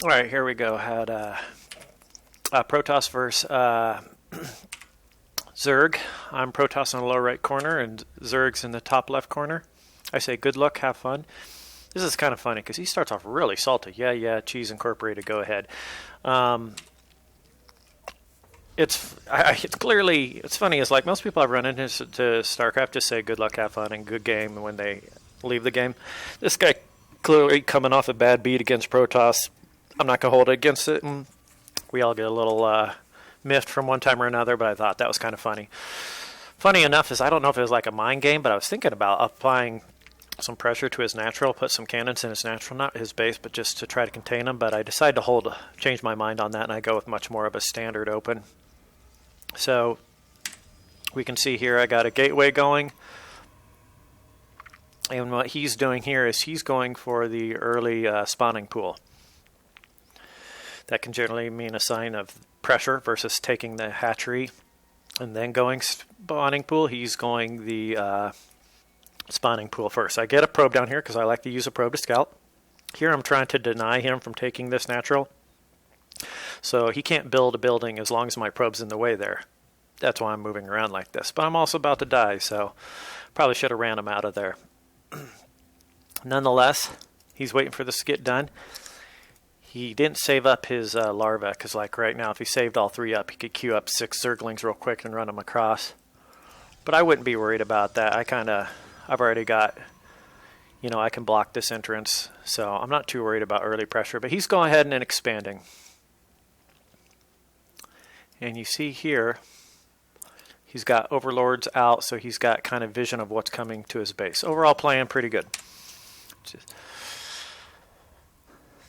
All right, here we go. Had Protoss versus Zerg. I'm Protoss in the lower right corner, and Zerg's in the top left corner. I say good luck, have fun. This is kind of funny because he starts off really salty. Yeah, cheese incorporated, go ahead. It's clearly, it's funny, it's like most people I've run into StarCraft just say good luck, have fun, and good game when they leave the game. This guy clearly coming off a bad beat against Protoss. I'm not going to hold it against it, and we all get a little miffed from one time or another, but I thought that was kind of funny. Funny enough is, I don't know if it was like a mind game, but I was thinking about applying some pressure to his natural, put some cannons in his natural, not his base, but just to try to contain him, but I decided to change my mind on that, and I go with much more of a standard open. So we can see here I got a gateway going, and what he's doing here is he's going for the early spawning pool. That can generally mean a sign of pressure versus taking the hatchery and then going spawning pool. He's going the spawning pool first. I get a probe down here because I like to use a probe to scout. Here I'm trying to deny him from taking this natural. So he can't build a building as long as my probe's in the way there. That's why I'm moving around like this. But I'm also about to die, so probably should have ran him out of there. Nonetheless, he's waiting for this to get done. He didn't save up his larva, because like right now, if he saved all 3 up, he could queue up 6 Zerglings real quick and run them across. But I wouldn't be worried about that. I've already got, I can block this entrance, so I'm not too worried about early pressure. But he's going ahead and expanding. And you see here, he's got overlords out, so he's got kind of vision of what's coming to his base. Overall playing pretty good.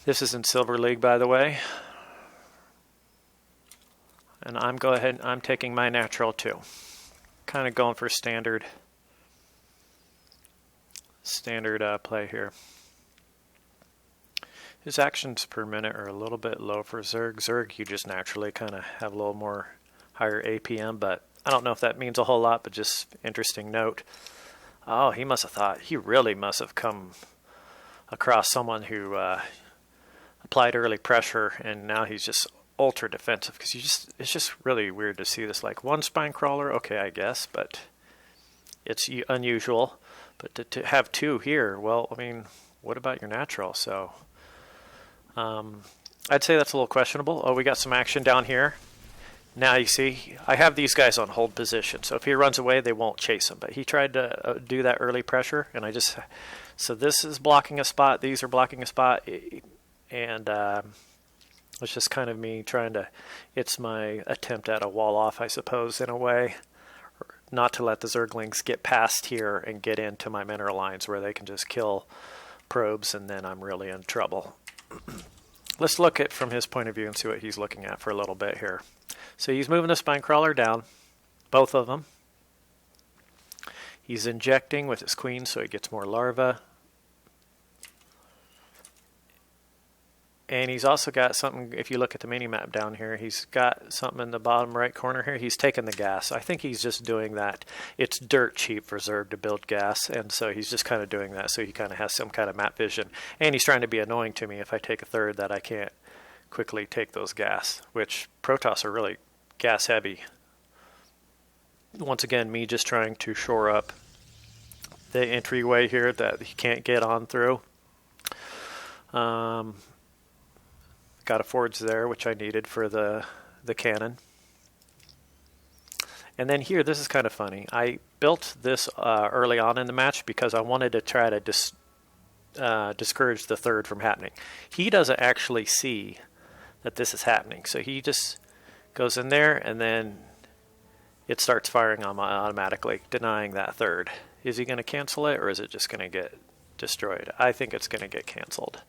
This is in Silver League, by the way. And I'm taking my natural too. Kind of going for standard play here. His actions per minute are a little bit low for Zerg. Zerg, you just naturally kind of have a little more higher APM, but I don't know if that means a whole lot, but just interesting note. Oh, he really must have come across someone who applied early pressure, and now he's just ultra defensive, because it's just really weird to see this. Like, one spine crawler, okay, I guess, but it's unusual. But to have 2 here, well, I mean, what about your natural? So I'd say that's a little questionable. Oh, we got some action down here. Now you see, I have these guys on hold position, so if he runs away, they won't chase him. But he tried to do that early pressure, and so this is blocking a spot, these are blocking a spot, and it's just kind of me it's my attempt at a wall off, I suppose, in a way, not to let the Zerglings get past here and get into my mineral lines where they can just kill probes, and then I'm really in trouble. Let's look at from his point of view and see what he's looking at for a little bit here. So he's moving the spine crawler down, both of them. He's injecting with his queen so he gets more larvae. And he's also got something, if you look at the mini-map down here, he's got something in the bottom right corner here. He's taking the gas. I think he's just doing that. It's dirt cheap for Zerg to build gas, and so he's just kind of doing that so he kind of has some kind of map vision. And he's trying to be annoying to me if I take a third that I can't quickly take those gas, which Protoss are really gas heavy. Once again, me just trying to shore up the entryway here that he can't get on through. Got a forge there, which I needed for the cannon. And then here, this is kind of funny. I built this early on in the match because I wanted to try to discourage the third from happening. He doesn't actually see that this is happening, so he just goes in there, and then it starts firing automatically, denying that third. Is he going to cancel it, or is it just going to get destroyed? I think it's going to get canceled.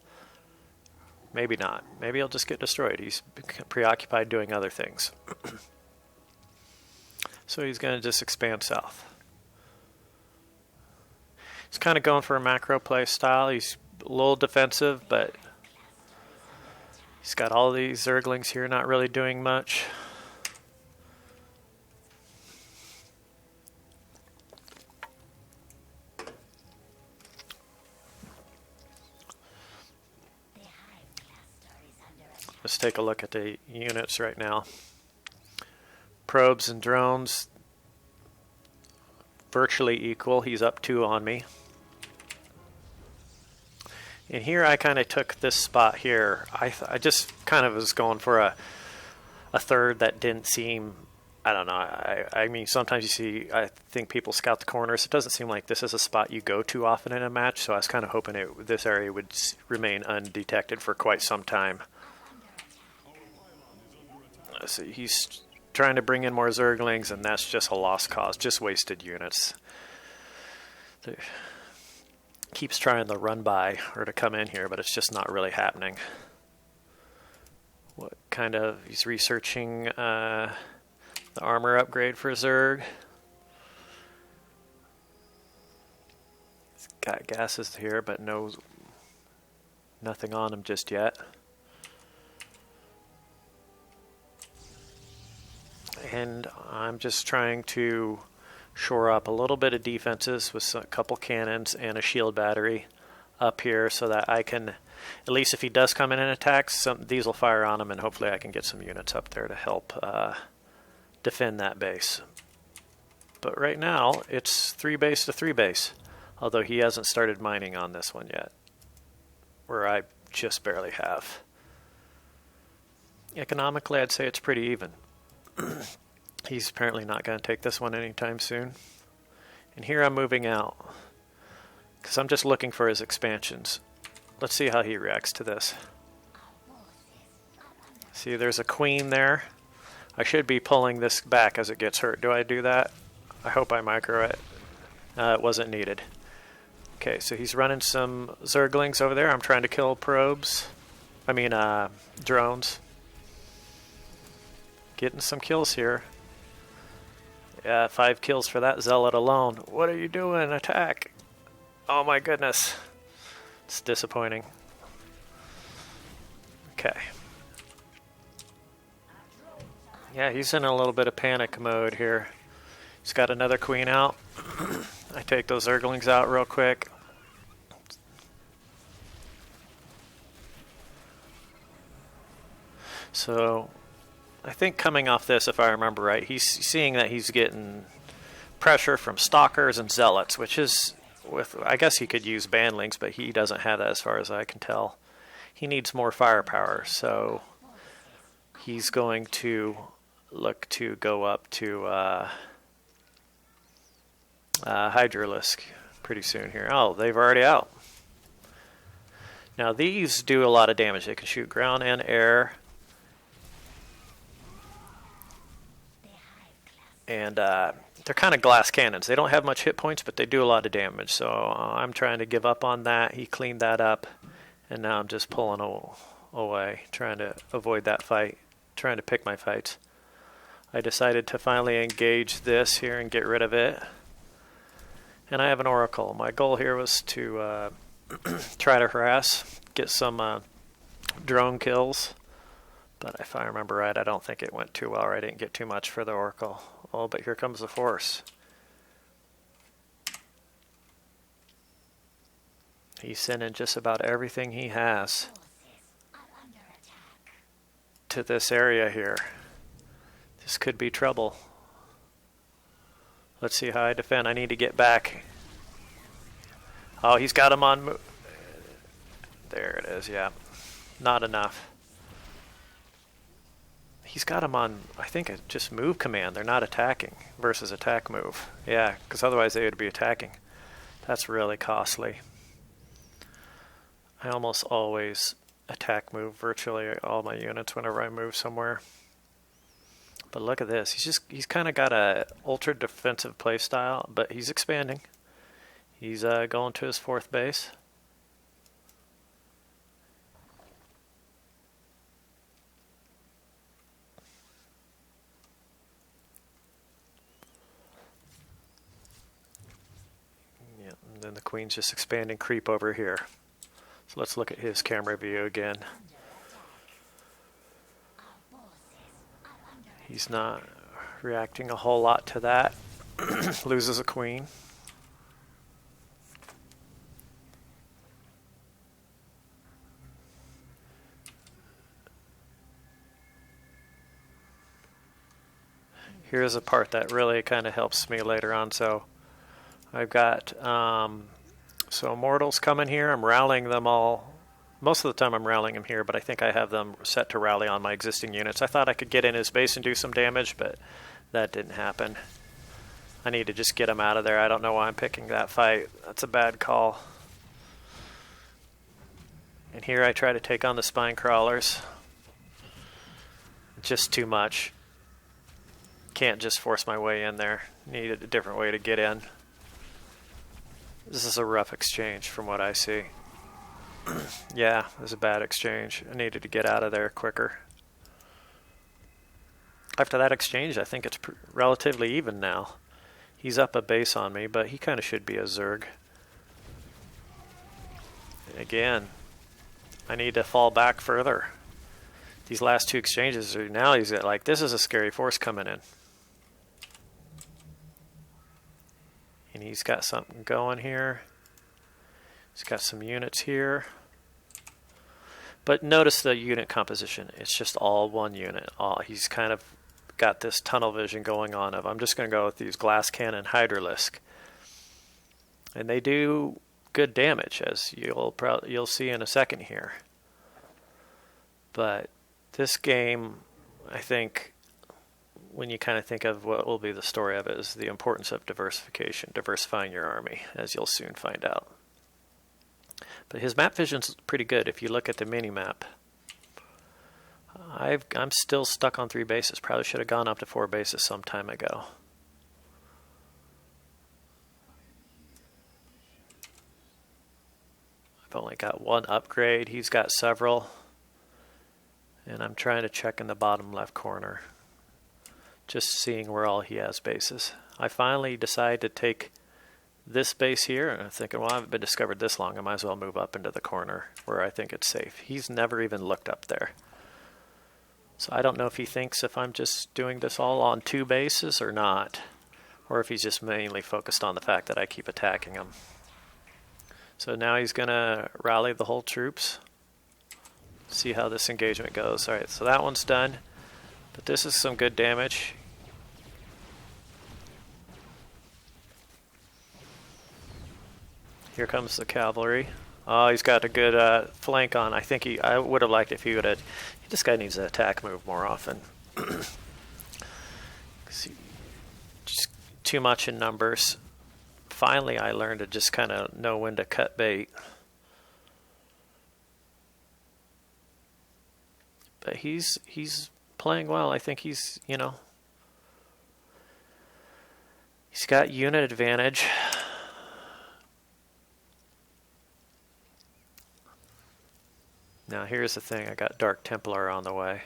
Maybe not. Maybe he'll just get destroyed. He's preoccupied doing other things. So he's going to just expand south. He's kind of going for a macro play style. He's a little defensive, but he's got all these Zerglings here not really doing much. Let's take a look at the units right now. Probes and drones, virtually equal. He's up 2 on me. And here I kind of took this spot here. I just kind of was going for a third that didn't seem, I don't know. I mean, sometimes you see, I think people scout the corners. It doesn't seem like this is a spot you go to often in a match, so I was kind of hoping this area would remain undetected for quite some time. Let's see, he's trying to bring in more Zerglings, and that's just a lost cause, just wasted units. Keeps trying to run by or to come in here, but it's just not really happening. What kind of, he's researching the armor upgrade for Zerg. He's got gases here, but nothing on him just yet. And I'm just trying to shore up a little bit of defenses with a couple cannons and a shield battery up here so that I can, at least if he does come in and attack, these will fire on him, and hopefully I can get some units up there to help defend that base. But right now it's 3 base to 3 base, although he hasn't started mining on this one yet, where I just barely have. Economically, I'd say it's pretty even. He's apparently not going to take this one anytime soon. And here I'm moving out because I'm just looking for his expansions. Let's see how he reacts to this. See, there's a queen there. I should be pulling this back as it gets hurt. Do I do that? I hope I micro it. It wasn't needed. Okay, so he's running some Zerglings over there. I'm trying to kill probes. I mean, drones. Getting some kills here. Yeah, 5 kills for that zealot alone. What are you doing? Attack! Oh my goodness. It's disappointing. Okay. Yeah, he's in a little bit of panic mode here. He's got another queen out. I take those Zerglings out real quick. So I think coming off this, if I remember right, he's seeing that he's getting pressure from stalkers and zealots, which is, I guess he could use bandlings, but he doesn't have that as far as I can tell. He needs more firepower, so he's going to look to go up to Hydralisk pretty soon here. Oh, they've already out. Now these do a lot of damage. They can shoot ground and air. And they're kind of glass cannons. They don't have much hit points, but they do a lot of damage. So I'm trying to give up on that. He cleaned that up. And now I'm just pulling away, trying to avoid that fight, trying to pick my fights. I decided to finally engage this here and get rid of it. And I have an oracle. My goal here was to try to harass, get some drone kills. But if I remember right, I don't think it went too well, or I didn't get too much for the oracle. Oh, but here comes the force. He's sending just about everything he has to this area here. This could be trouble. Let's see how I defend. I need to get back. Oh, he's got him on. There it is, yeah. Not enough. He's got him on, I think, just move command. They're not attacking versus attack move. Yeah, because otherwise they would be attacking. That's really costly. I almost always attack move virtually all my units whenever I move somewhere. But look at this. He's kind of got a ultra defensive play style, but he's expanding. He's going to his 4th base. And then the queen's just expanding creep over here. So let's look at his camera view again. He's not reacting a whole lot to that. Loses a queen. here's a part that really kind of helps me later on. So I've got so mortals coming here. I'm rallying them all. Most of the time I'm rallying them here, but I think I have them set to rally on my existing units. I thought I could get in his base and do some damage, but that didn't happen. I need to just get him out of there. I don't know why I'm picking that fight. That's a bad call. And here I try to take on the spine crawlers. Just too much. Can't just force my way in there. Need a different way to get in. This is a rough exchange from what I see. Yeah, it was a bad exchange. I needed to get out of there quicker. After that exchange, I think it's relatively even now. He's up a base on me, but he kind of should be a Zerg. And again, I need to fall back further. These last two exchanges are now he's like, this is a scary force coming in. And he's got something going here. He's got some units here. But notice the unit composition. It's just all one unit. He's kind of got this tunnel vision going on of, I'm just going to go with these glass cannon Hydralisk. And they do good damage, as you'll see in a second here. But this game, I think, when you kind of think of what will be the story of it, is the importance of diversification, diversifying your army, as you'll soon find out. But his map vision's pretty good if you look at the mini-map. I'm still stuck on 3 bases. Probably should have gone up to 4 bases some time ago. I've only got 1 upgrade. He's got several. And I'm trying to check in the bottom left corner. Just seeing where all he has bases. I finally decided to take this base here, and I'm thinking, well, I haven't been discovered this long. I might as well move up into the corner where I think it's safe. He's never even looked up there. So I don't know if he thinks if I'm just doing this all on 2 bases or not, or if he's just mainly focused on the fact that I keep attacking him. So now he's going to rally the whole troops. See how this engagement goes. All right, so that one's done. But this is some good damage. Here comes the cavalry. Oh, he's got a good flank on. I would have liked if he would have. This guy needs to attack move more often. Just too much in numbers. Finally, I learned to just kind of know when to cut bait. But he's playing well. I think he's got unit advantage. Now here's the thing, I got Dark Templar on the way,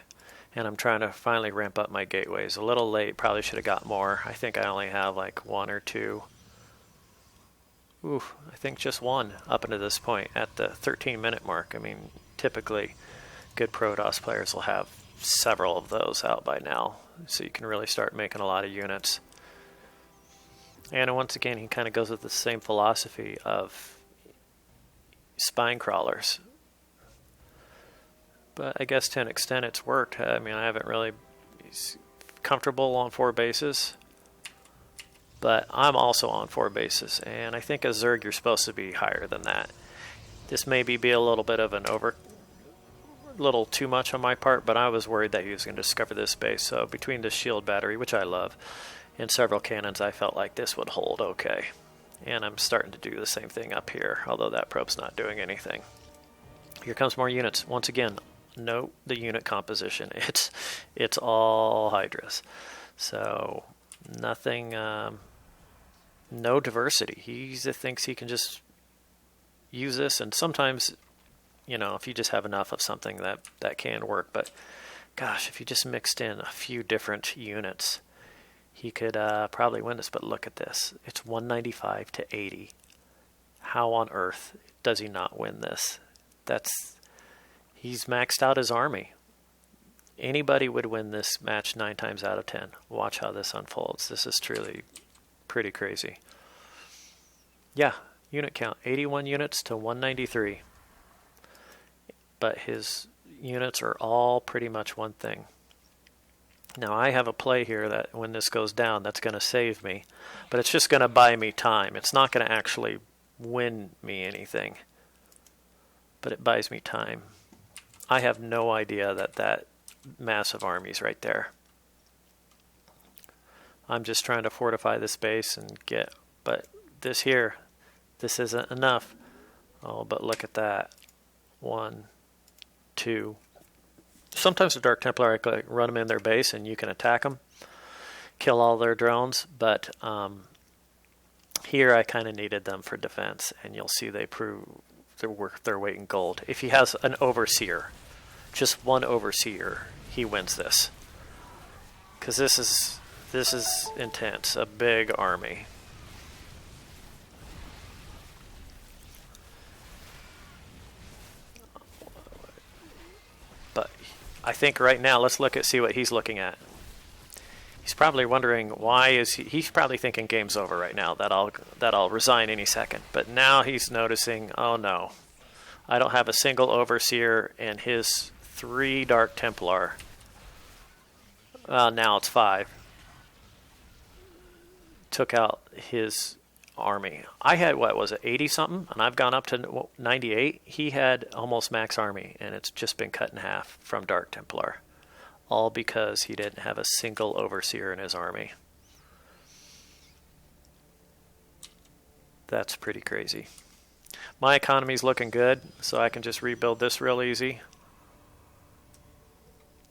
and I'm trying to finally ramp up my gateways. A little late, probably should have got more. I think I only have like 1 or 2. Ooh, I think just 1 up until this point at the 13-minute mark. I mean, typically good Protoss players will have several of those out by now, so you can really start making a lot of units. And once again, he kind of goes with the same philosophy of spine crawlers. But I guess to an extent it's worked. I mean, I haven't really... He's comfortable on 4 bases. But I'm also on 4 bases. And I think as Zerg, you're supposed to be higher than that. This may be a little bit of an little too much on my part, but I was worried that he was going to discover this base. So between the shield battery, which I love, and several cannons, I felt like this would hold okay. And I'm starting to do the same thing up here, although that probe's not doing anything. Here comes more units. Once again, note the unit composition. It's all Hydras. So nothing, no diversity. He thinks he can just use this, and sometimes, if you just have enough of something, that can work. But gosh, if you just mixed in a few different units, he could probably win this. But look at this. It's 195 to 80. How on earth does he not win this? He's maxed out his army. Anybody would win this match 9 times out of 10. Watch how this unfolds. This is truly pretty crazy. Yeah, unit count, 81 units to 193. But his units are all pretty much one thing. Now I have a play here that when this goes down, that's going to save me. But it's just going to buy me time. It's not going to actually win me anything. But it buys me time. I have no idea that that massive army's right there. I'm just trying to fortify this base and get... But this here, this isn't enough. Oh, but look at that. 1, 2... Sometimes the Dark Templar, I could run them in their base and you can attack them, kill all their drones, but here I kind of needed them for defense, and you'll see they prove they're worth their weight in gold. If he has an Overseer, just one Overseer, he wins this. Because this is intense, a big army. But I think right now, let's see what he's looking at. He's probably wondering why is he's probably thinking game's over right now, that I'll resign any second. But now he's noticing, oh no, I don't have a single Overseer, and his 3 Dark Templar, now it's 5, took out his army. I had, what was it, 80 something, and I've gone up to 98. He had almost max army, and it's just been cut in half from Dark Templar, all because he didn't have a single Overseer in his army. That's pretty crazy. My economy's looking good, so I can just rebuild this real easy.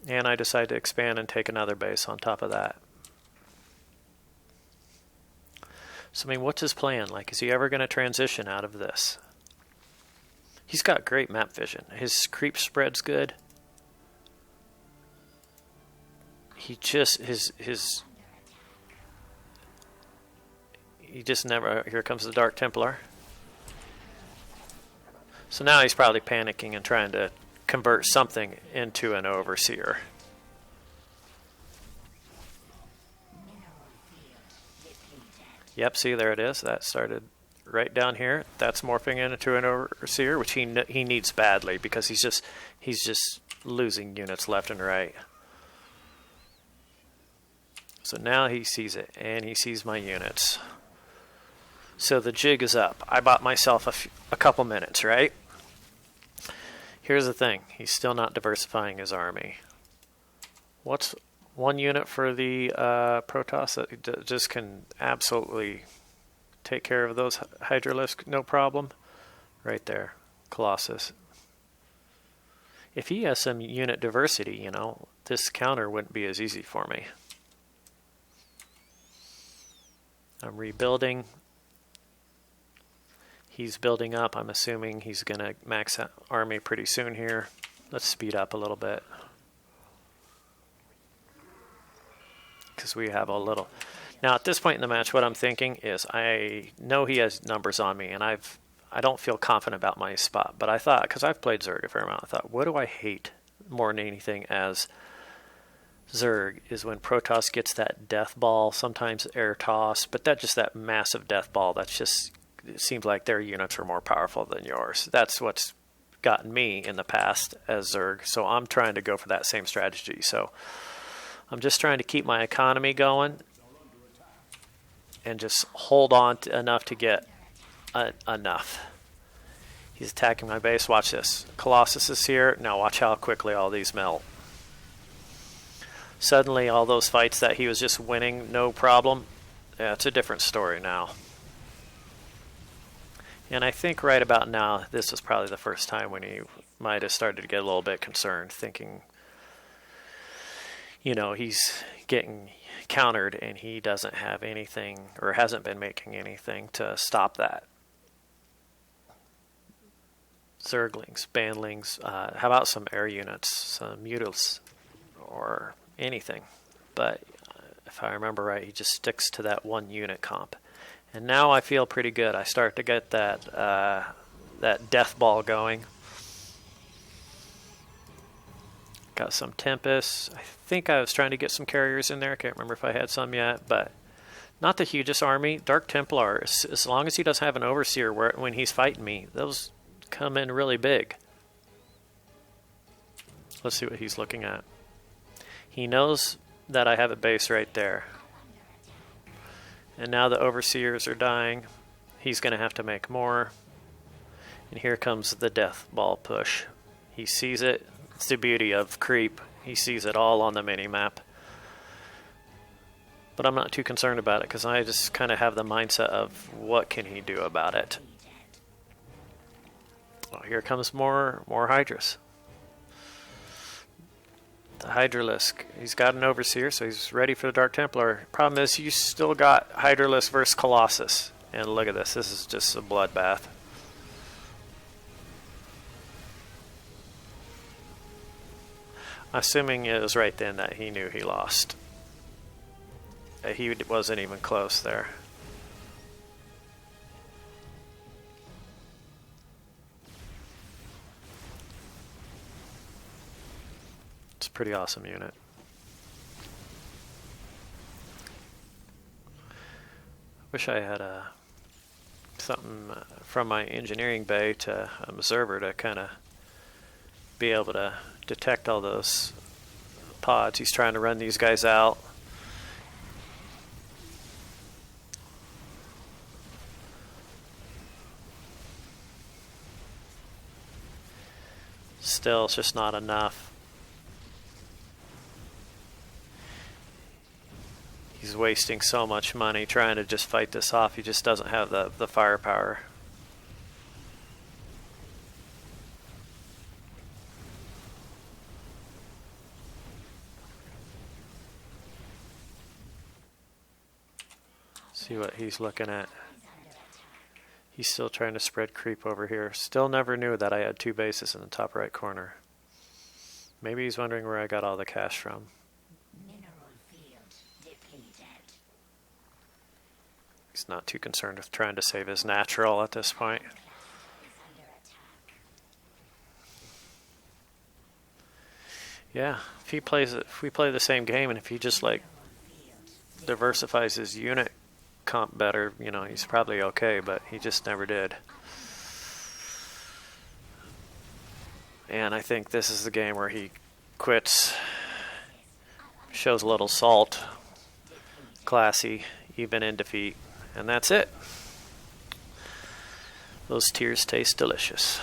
And I decide to expand and take another base on top of that. So, I mean, what's his plan? Like, is he ever going to transition out of this? He's got great map vision. His creep spread's good. He just, he just never, here comes the Dark Templar. So now he's probably panicking and trying to convert something into an Overseer. Yep, see, there it is. That started right down here. That's morphing into an Overseer, which he needs badly because he's just losing units left and right. So now he sees it, and he sees my units. So the jig is up. I bought myself a couple minutes, right? Here's the thing. He's still not diversifying his army. What's one unit for the Protoss that just can absolutely take care of those Hydralisks, no problem? Right there. Colossus. If he has some unit diversity, you know, this counter wouldn't be as easy for me. I'm rebuilding. He's building up. I'm assuming he's going to max out army pretty soon here. Let's speed up a little bit. Because we have a little... Now, at this point in the match, what I'm thinking is I know he has numbers on me, and I don't feel confident about my spot. But I thought, because I've played Zerg a fair amount, I thought, what do I hate more than anything as Zerg is when Protoss gets that death ball, sometimes air toss, but that massive death ball, that's just... It seems like their units are more powerful than yours. That's what's gotten me in the past as Zerg. So I'm trying to go for that same strategy. So I'm just trying to keep my economy going and just hold on enough to get enough. He's attacking my base. Watch this. Colossus is here. Now watch how quickly all these melt. Suddenly all those fights that he was just winning, no problem. Yeah, it's a different story now. And I think right about now, this is probably the first time when he might have started to get a little bit concerned, thinking, you know, he's getting countered and he doesn't have anything, or hasn't been making anything to stop that. Zerglings, Bandlings, how about some air units, some Mutals, or anything. But if I remember right, he just sticks to that one unit comp. And now I feel pretty good. I start to get that death ball going. Got some Tempests. I think I was trying to get some carriers in there. I can't remember if I had some yet, but not the hugest army. Dark Templar, as long as he doesn't have an Overseer when he's fighting me, those come in really big. Let's see what he's looking at. He knows that I have a base right there. And now the overseers are dying. He's going to have to make more. And here comes the death ball push. He sees it. It's the beauty of creep. He sees it all on the mini-map. But I'm not too concerned about it because I just kind of have the mindset of what can he do about it. Oh, here comes more Hydras. The Hydralisk. He's got an Overseer, so he's ready for the Dark Templar. Problem is, you still got Hydralisk versus Colossus. And look at this. This is just a bloodbath. Assuming it was right then that he knew he lost. He wasn't even close there. It's a pretty awesome unit. Wish I had something from my engineering bay to observer to kind of be able to detect all those pods. He's trying to run these guys out. Still, it's just not enough. He's wasting so much money trying to just fight this off. He just doesn't have the firepower. See what he's looking at. He's still trying to spread creep over here. Still never knew that I had 2 bases in the top right corner. Maybe he's wondering where I got all the cash from. He's not too concerned with trying to save his natural at this point. Yeah, if we play the same game, and if he just like diversifies his unit comp better, you know, he's probably okay, but he just never did. And I think this is the game where he quits, shows a little salt, classy, even in defeat, and that's it. Those tears taste delicious.